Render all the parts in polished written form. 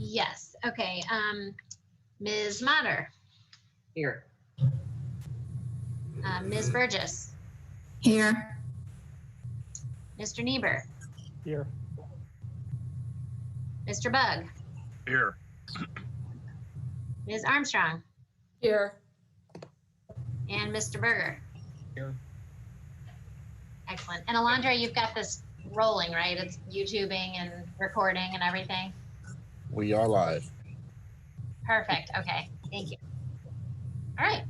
Yes. Okay. Ms. Mater, Here. Ms. Burgess, Here. Mr. Niebuhr, Here. Mr. Bug, Here. Ms. Armstrong, Here. and Mr. Berger. Here. Excellent. And Alondra, you've got this rolling, right? It's YouTubing and recording and everything. We are live. Perfect. Okay. Thank you. All right.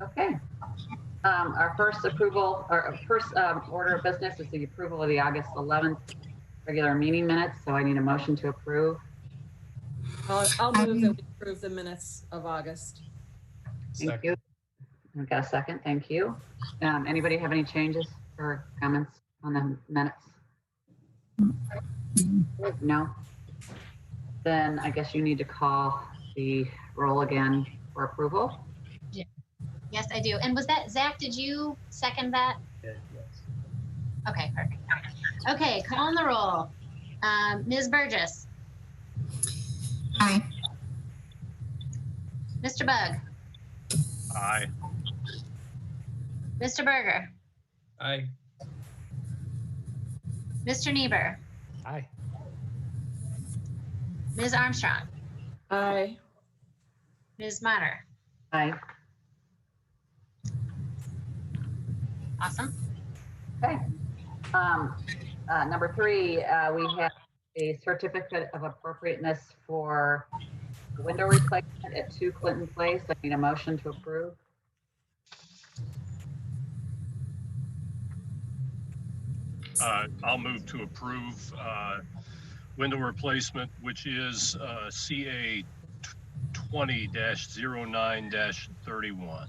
Okay. Our first approval, or first order of business is the approval of the August 11th regular meeting minutes. So I need a motion to approve. I'll move that we approve the minutes of August. Thank you. I've got a second. Thank you. Anybody have any changes or comments on the minutes? No? Then I guess you need to call the roll again for approval. Yes, I do. And was that Zach? Did you second that? Yes. Okay, perfect. Okay, call on the roll. Ms. Burgess, Aye. Mr. Bug, Aye. Mr. Berger, Aye. Mr. Niebuhr, Aye. Ms. Armstrong, Aye. Ms. Mater. Aye. Awesome. Okay. Number 3, we have a certificate of appropriateness for the window replacement at 2 Clinton Place. I need a motion to approve. I'll move to approve window replacement, which is CA 20-09-31.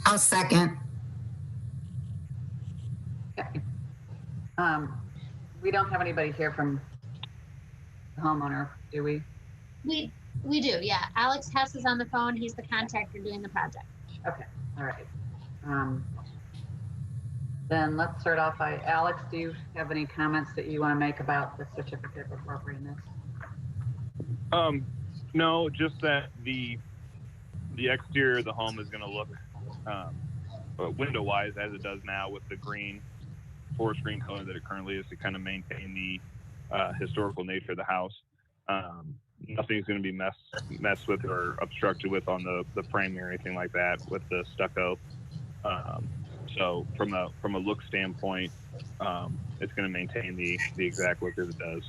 I'll second. Okay. We don't have anybody here from the homeowner, do we? We do, yeah. Alex Hess is on the phone. He's the contractor doing the project. Okay, all right. Then let's start off by Alex. Do you have any comments that you want to make about the certificate of appropriateness? No, just that the exterior of the home is going to look window-wise as it does now with the green forest green color that it currently is to kind of maintain the historical nature of the house. Nothing's going to be messed with or obstructed with on the framing or anything like that with the stucco. So from a look standpoint, it's going to maintain the exact look as it does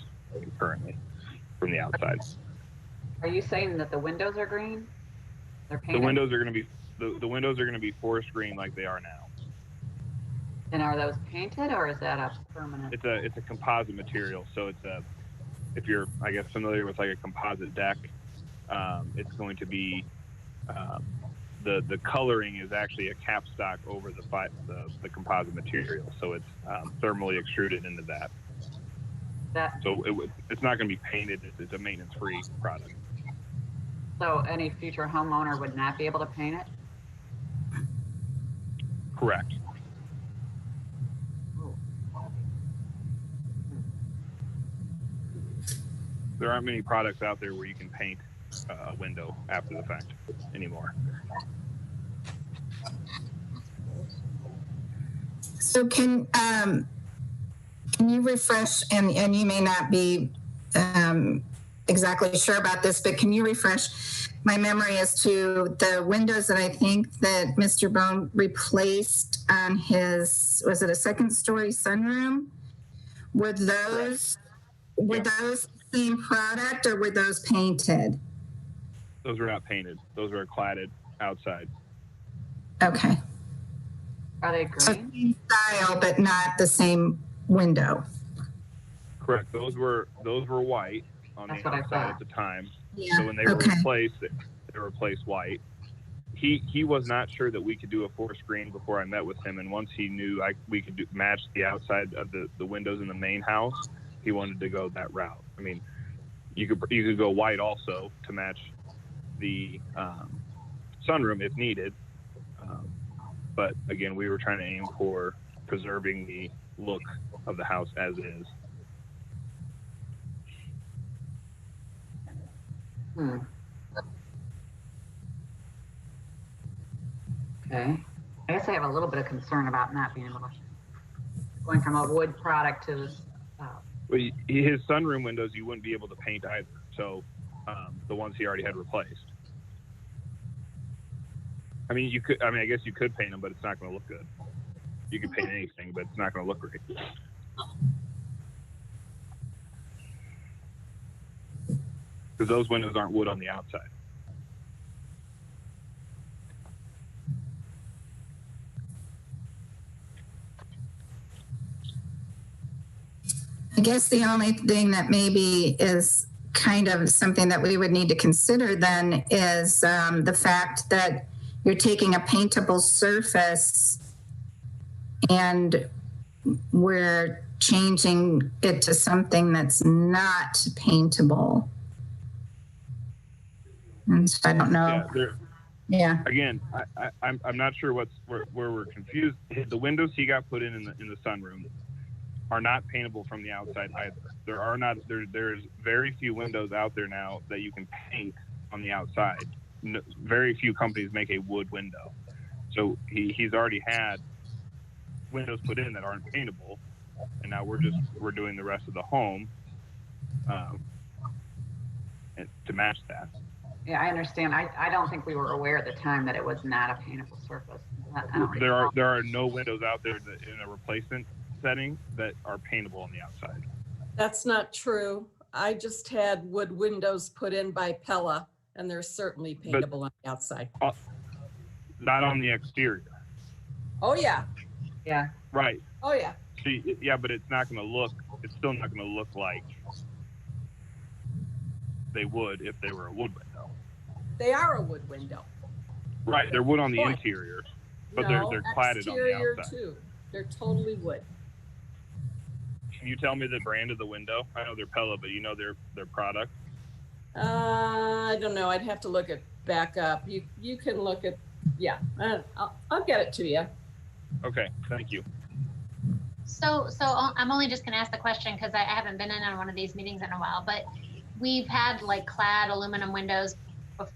currently from the outside. Are you saying that the windows are green? They're painted? The windows are going to be the windows are going to be forest green like they are now. And are those painted or is that a permanent? It's a composite material, so it's if you're I guess familiar with like a composite deck, it's going to be the coloring is actually a capstock over the composite material, so it's thermally extruded into that. So it's not going to be painted. It's a maintenance-free product. So any future homeowner would not be able to paint it? Correct. There aren't many products out there where you can paint a window after the fact anymore. So can you refresh, and you may not be exactly sure about this, but can you refresh my memory as to the windows that I think that Mr. Bone replaced on his, was it a second story sunroom? Were those the same product or were those painted? Those were not painted. Those were cladded outside. Okay. Are they So green? same style, but not the same window. Correct. Those were white on That's the what I outside thought. at the time. Yeah. So when they were Okay. replaced, they were replaced white. He was not sure that we could do a forest green before I met with him, and once he knew we could match the outside of the windows in the main house, he wanted to go that route. I mean, you could go white also to match the sunroom if needed, but again, we were trying to aim for preserving the look of the house as is. Hmm. Okay. I guess I have a little bit of concern about not being able to, going from a wood product to this. Well, his sunroom windows you wouldn't be able to paint either. So the ones he already had replaced. I mean, you could. I mean, I guess you could paint them, but it's not going to look good. You could paint anything, but it's not going to look great. Because those windows aren't wood on the outside. I guess the only thing that maybe is kind of something that we would need to consider then is the fact that you're taking a paintable surface and we're changing it to something that's not paintable. And so I don't know. Yeah. Again, I'm not sure where we're confused. The windows he got put in the sunroom are not paintable from the outside either. There's very few windows out there now that you can paint on the outside. No, very few companies make a wood window. So he's already had windows put in that aren't paintable, and now we're doing the rest of the home and to match that. Yeah, I understand. I don't think we were aware at the time that it was not a paintable surface. There are no windows out there that in a replacement setting that are paintable on the outside. That's not true. I just had wood windows put in by Pella, and they're certainly paintable on the outside. Not on the exterior. Oh, yeah. Yeah. Right. Oh, yeah. See, yeah, but it's still not going to look like they would if they were a wood window. They are a wood window. Right, they're wood on the Point. interior, but No, they're cladded on the exterior outside. too. They're totally wood. Can you tell me the brand of the window? I know they're Pella, but you know their product. I don't know. I'd have to look it back up. You can look at, yeah. I'll get it to you. Okay, thank you. So I'm only just gonna ask the question because I haven't been in on one of these meetings in a while, but we've had like clad aluminum windows,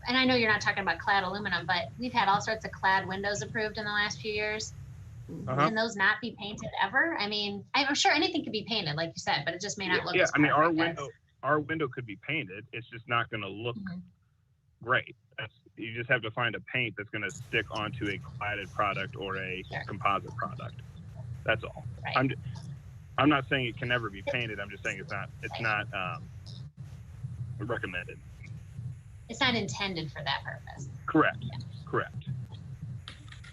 and I know you're not talking about clad aluminum, but we've had all sorts of clad windows approved in the last few years. Uh-huh. Can those not be painted ever? I mean, I'm sure anything could be painted, like you said, but it just may not look Yeah, as I mean perfect our window could be painted. It's just not going to look great. You just have to find a paint that's going to stick onto a cladded product or a composite product. That's all. Right. I'm not saying it can never be painted. I'm just saying it's not recommended. It's not intended for that purpose. Correct. Yeah. Correct.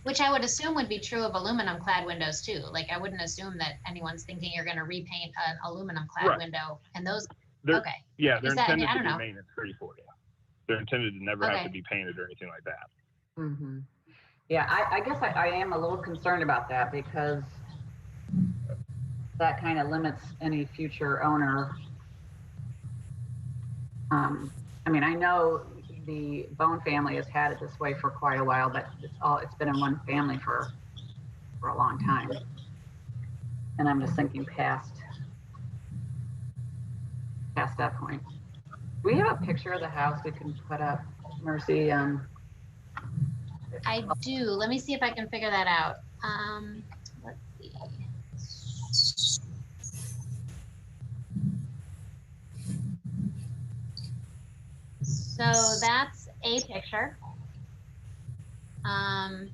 Which I would assume would be true of aluminum clad windows too. Like I wouldn't assume that anyone's thinking you're going to repaint an aluminum clad window, and those. Okay. Yeah, they're intended I to don't be know. maintenance free for you. They're intended to never have to be painted or anything like that. Mm-hmm. Yeah, I guess I am a little concerned about that because that kind of limits any future owner. I mean, I know the Bone family has had it this way for quite a while, but it's been in one family for a long time. And I'm just thinking past that point. Do we have a picture of the house we can put up, Mercy? I do. Let me see if I can figure that out. Let's see. So that's a picture. I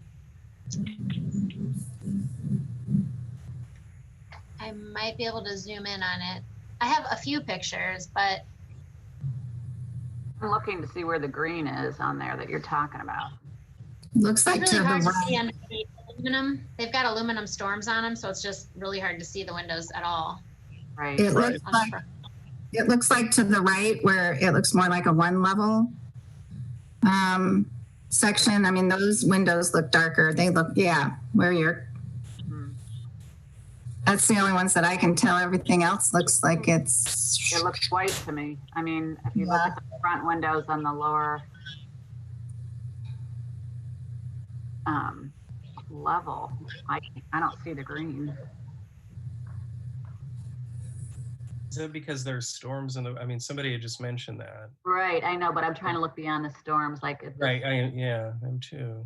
might be able to zoom in on it. I have a few pictures, but I'm looking to see where the green is on there that you're talking about. Looks like it's to really the hard to right. see under the aluminum. They've got aluminum storms on them, so it's just really hard to see the windows at all. Right. It looks like to the right where it looks more like a one level section. I mean, those windows look darker. They look, where you're. That's the only ones that I can tell. Everything else looks like It looks white to me. I mean, if you look at the front windows on the lower level, I don't see the green. it because there's storms in the, I mean, somebody had just mentioned that. Right, I know, but I'm trying to look beyond the storms, like if this- Right, yeah, I'm too.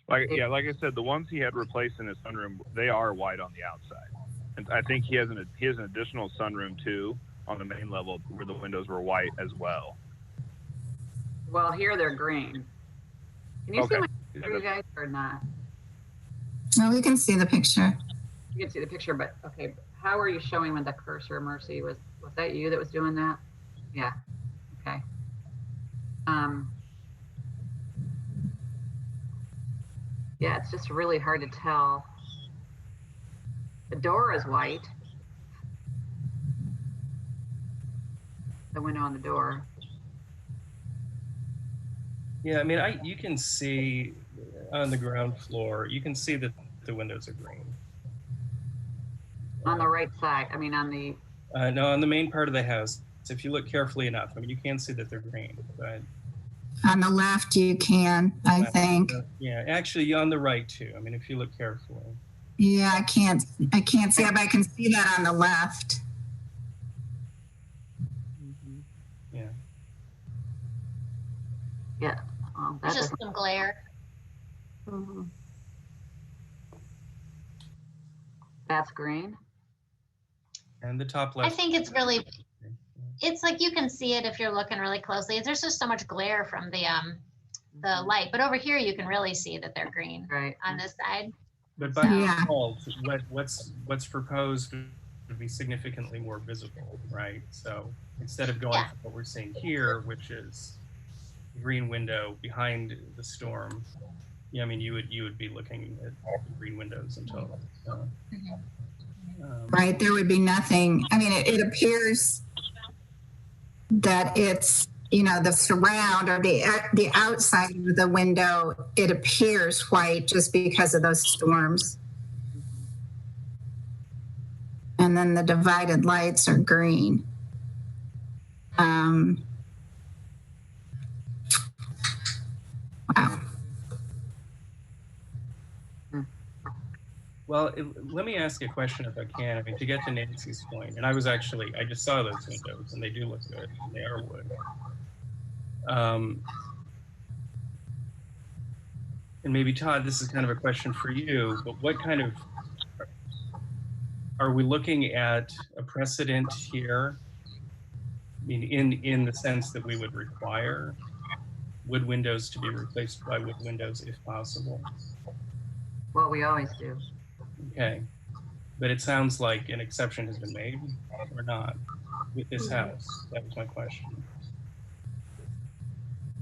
Like I said, the ones he had replaced in his sunroom, they are white on the outside, and I think he has an additional sunroom too on the main level where the windows were white as well. Well, here they're green. Can you see Okay. my Yeah, picture, you guys, or not? No, we can see the picture. You can see the picture, but okay, how are you showing with the cursor, Mercy? Was that you that was doing that? Yeah, okay. Yeah, it's just really hard to tell. The door is white. The window on the door. Yeah, I mean, you can see on the ground floor, you can see that the windows are green. On the right side, I mean, on the, No, on the main part of the house, if you look carefully enough, I mean, you can see that they're green, but. On the left, you can, I think. Yeah, actually on the right too. I mean, if you look carefully. Yeah, I can't see it, but I can see that on the left. Yeah. yeah. Oh, that There's just doesn't- some glare. Mhm. That's green. And the top I left. think it's really, it's like you can see it if you're looking really closely. There's just so much glare from the light, but over here you can really see that they're green Right. on this side. But by Yeah. default, what's proposed would be significantly more visible, right? So instead of going Yeah. for what we're seeing here, which is green window behind the storm, yeah, I mean, you would be looking at the green windows in total. So, Right, there would be nothing. I mean, it appears that it's, the surround or the outside of the window, it appears white just because of those storms. And then the divided lights are green. Wow. Well, let me ask you a question if I can. I mean, to get to Nancy's point, and I just saw those windows and they do look good. And they are wood. And maybe Todd, this is kind of a question for you, but what kind of, are we looking at a precedent here? I mean, in the sense that we would require wood windows to be replaced by wood windows if possible? Well, we always do. Okay, but it sounds like an exception has been made or not with this house. That was my question.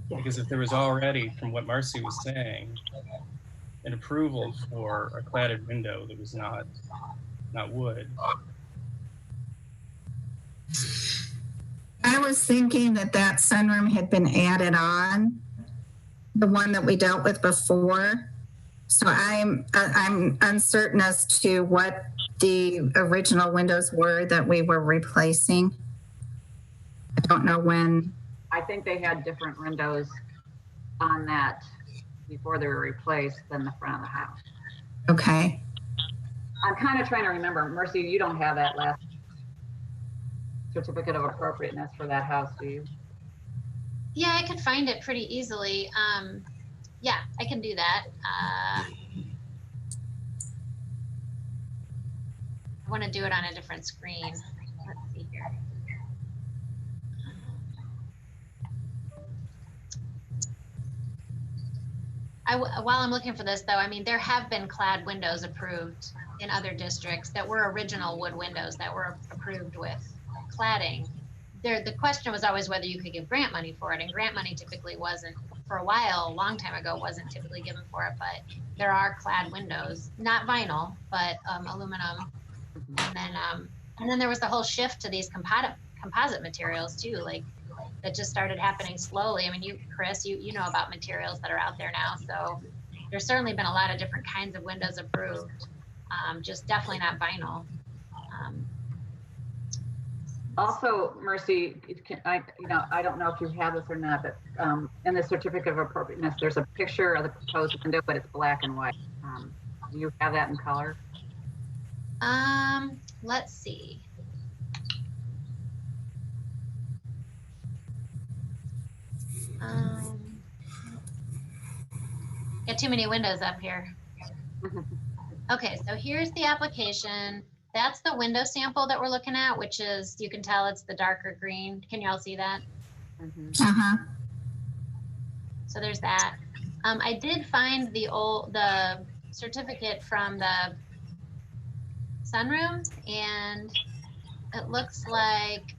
Because if there was already, from what Marcy was saying, an approval for a cladded window that was not wood. I was thinking that sunroom had been added on, the one that we dealt with before. So I'm uncertain as to what the original windows were that we were replacing. I don't know when. I think they had different windows on that before they were replaced than the front of the house. Okay. I'm kind of trying to remember. Mercy, you don't have that last certificate of appropriateness for that house, do you? Yeah, I could find it pretty easily. Yeah, I can do that. I want to do it on a different screen. Let's see here. While I'm looking for this, though, I mean, there have been clad windows approved in other districts that were original wood windows that were approved with cladding. The question was always whether you could give grant money for it, and grant money typically wasn't, for a while, a long time ago, wasn't typically given for it, but there are clad windows, not vinyl, but aluminum. And then there was the whole shift to these composite materials too, like that just started happening slowly. I mean, Chris, you know about materials that are out there now, so there's certainly been a lot of different kinds of windows approved, just definitely not vinyl. Also, Mercy, I don't know if you have this or not, but in the certificate of appropriateness, there's a picture of the proposed window, but it's black and white. Do you have that in color? Let's see. Got too many windows up here. Okay, so here's the application. That's the window sample that we're looking at, which is, you can tell it's the darker green. Can you all see that? Uh-huh. So there's that. I did find the certificate from the sunroom, and it looks like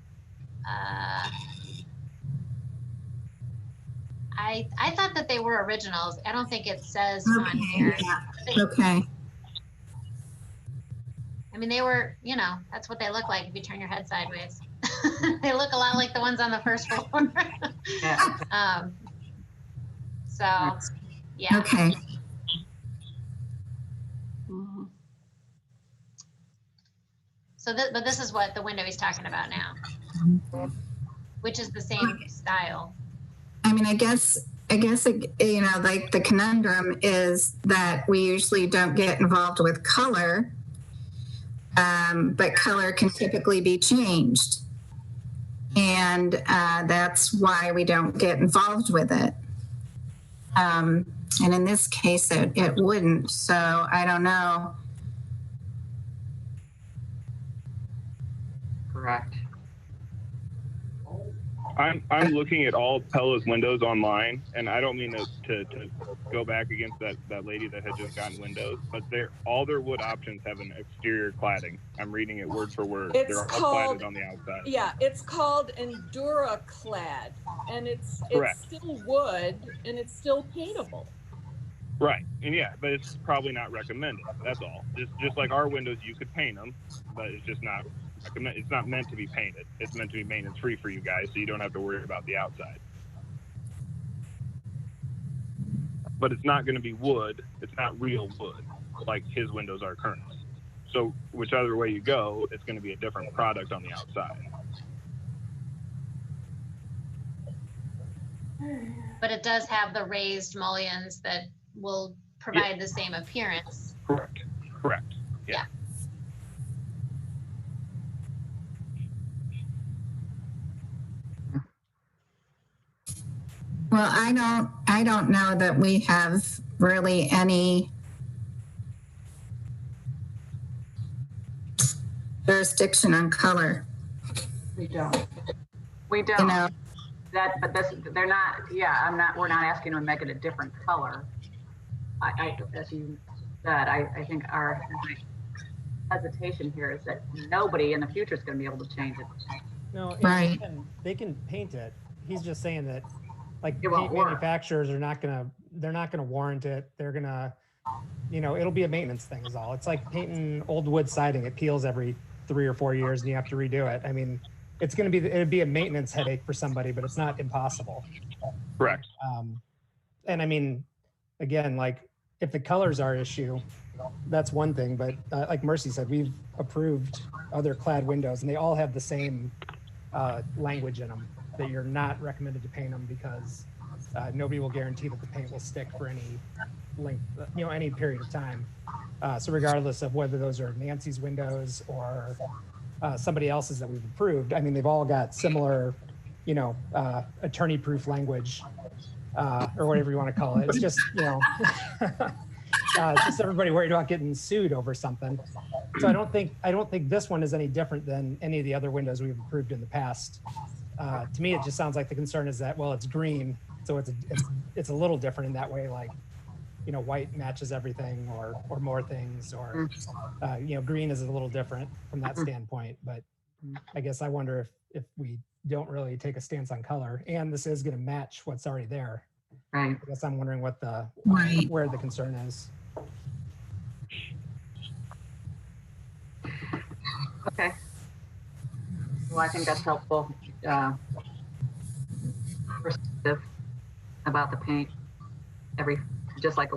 I thought that they were originals. I don't think it says on here. Okay. I mean, they were, you know, that's what they look like if you turn your head sideways. They look a lot like the ones on the first floor. Yeah. So, yeah. Okay. So, but this is what the window he's talking about now, which is the same style. I mean, I guess, you know, like the conundrum is that we usually don't get involved with color, but color can typically be changed. And that's why we don't get involved with it. And in this case, it wouldn't. So I don't know. Correct. I'm looking at all Pella's windows online, and I don't mean to go back against that lady that had just gotten windows, but all their wood options have an exterior cladding. I'm reading it word for word. It's They're all called- cladded on the outside. Yeah, it's called EnduraClad, and it's Correct. still wood, and it's still paintable. Right, and yeah, but it's probably not recommended. That's all. Just like our windows, you could paint them, but it's just not recommend. It's not meant to be painted. It's meant to be maintenance free for you guys, so you don't have to worry about the outside. But it's not going to be wood. It's not real wood like his windows are currently. So whichever way you go, it's going to be a different product on the outside. But it does have the raised mullions that will provide the same appearance. Correct. Correct. Yeah. Well, I don't know that we have really any jurisdiction on color, We don't. We you don't. know. They're not, yeah, we're not asking them to make it a different color. As you said, I think our hesitation here is that nobody in the future is going to be able to change it. No, and Right. they can paint it. He's just saying that, like, It won't paint work. manufacturers are they're not gonna warrant it. They're gonna, you know, it'll be a maintenance thing is all. It's like painting old wood siding. It peels every 3 or 4 years and you have to redo it. I mean, it'd be a maintenance headache for somebody, but it's not impossible. Correct. And I mean, again, like, if the colors are issue, that's one thing, but like Mercy said, we've approved other clad windows and they all have the same language in them, that you're not recommended to paint them because nobody will guarantee that the paint will stick for any length, you know, any period of time. So regardless of whether those are Nancy's windows or somebody else's that we've approved, I mean, they've all got similar, you know, attorney-proof language or whatever you want to call it. It's just, you know, just everybody worried about getting sued over something. So I don't think this one is any different than any of the other windows we've approved in the past. To me, it just sounds like the concern is that, well, it's green, so it's a little different in that way, like, you know, white matches everything or more things, or you know, green is a little different from that standpoint. But I guess I wonder if we don't really take a stance on color, and this is going to match what's already there. Right. I guess I'm wondering what Right. where the concern is. Okay. Well, I think that's helpful. Perspective about the paint. Just like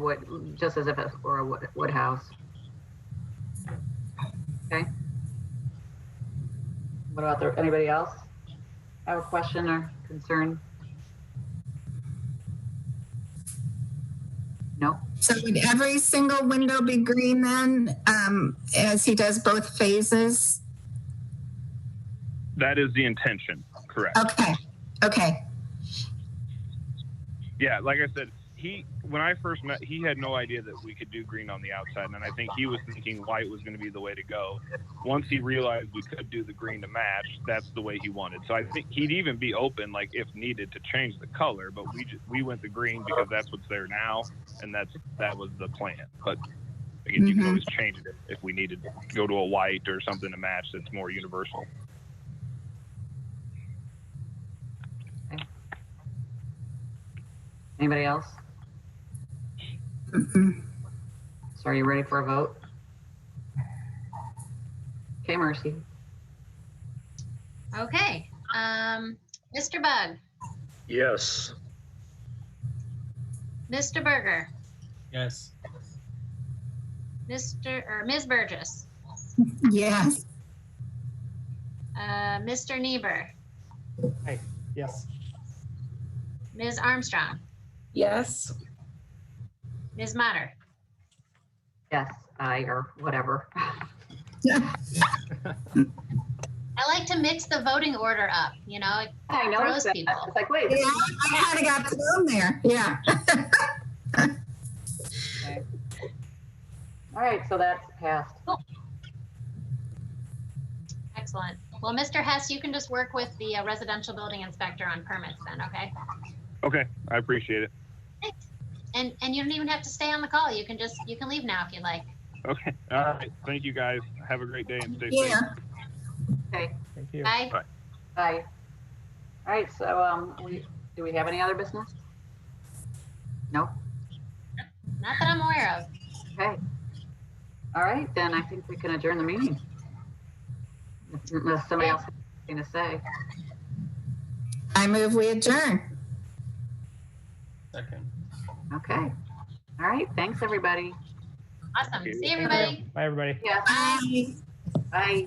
just as if it were a wood house. Okay. What about anybody else have a question or concern? No? So would every single window be green then, as he does both phases? That is the intention. Correct. Okay. Yeah, like I said, when I first met, he had no idea that we could do green on the outside, and I think he was thinking white was going to be the way to go. Once he realized we could do the green to match, that's the way he wanted. So I think he'd even be open, like if needed, to change the color. But we went the green because that's what's there now, and that was the plan. But again, you can always change it if we needed to go to a white or something to match that's more universal. Anybody else? So are you ready for a vote? Okay, Mercy. Okay. Mr. Bug, Yes. Mr. Berger, Yes. Ms. Burgess, Yes. Mr. Niebuhr, Yes. Ms. Armstrong, Yes. Ms. Matter. Yes, or whatever. I like to mix the voting order up, you know, it I know. throws It's people. like, wait. Yeah, I kind of got thrown there. Yeah. Okay. All right, so that's passed. Excellent. Well, Mr. Hess, you can just work with the residential building inspector on permits then, okay? Okay, I appreciate it. And you don't even have to stay on the call. You can leave now if you like. Okay, all right. Thank you guys. Have a great day and stay safe. Yeah. Okay, Thank you. Bye. bye. All right, so do we have any other business? No? Not that I'm aware of. Okay. All right, then I think we can adjourn the meeting. Unless somebody else has anything to say. I move we adjourn. Second. Okay. All right, thanks, everybody. Awesome. Okay. See everybody. Bye, everybody. Yeah, Bye. bye.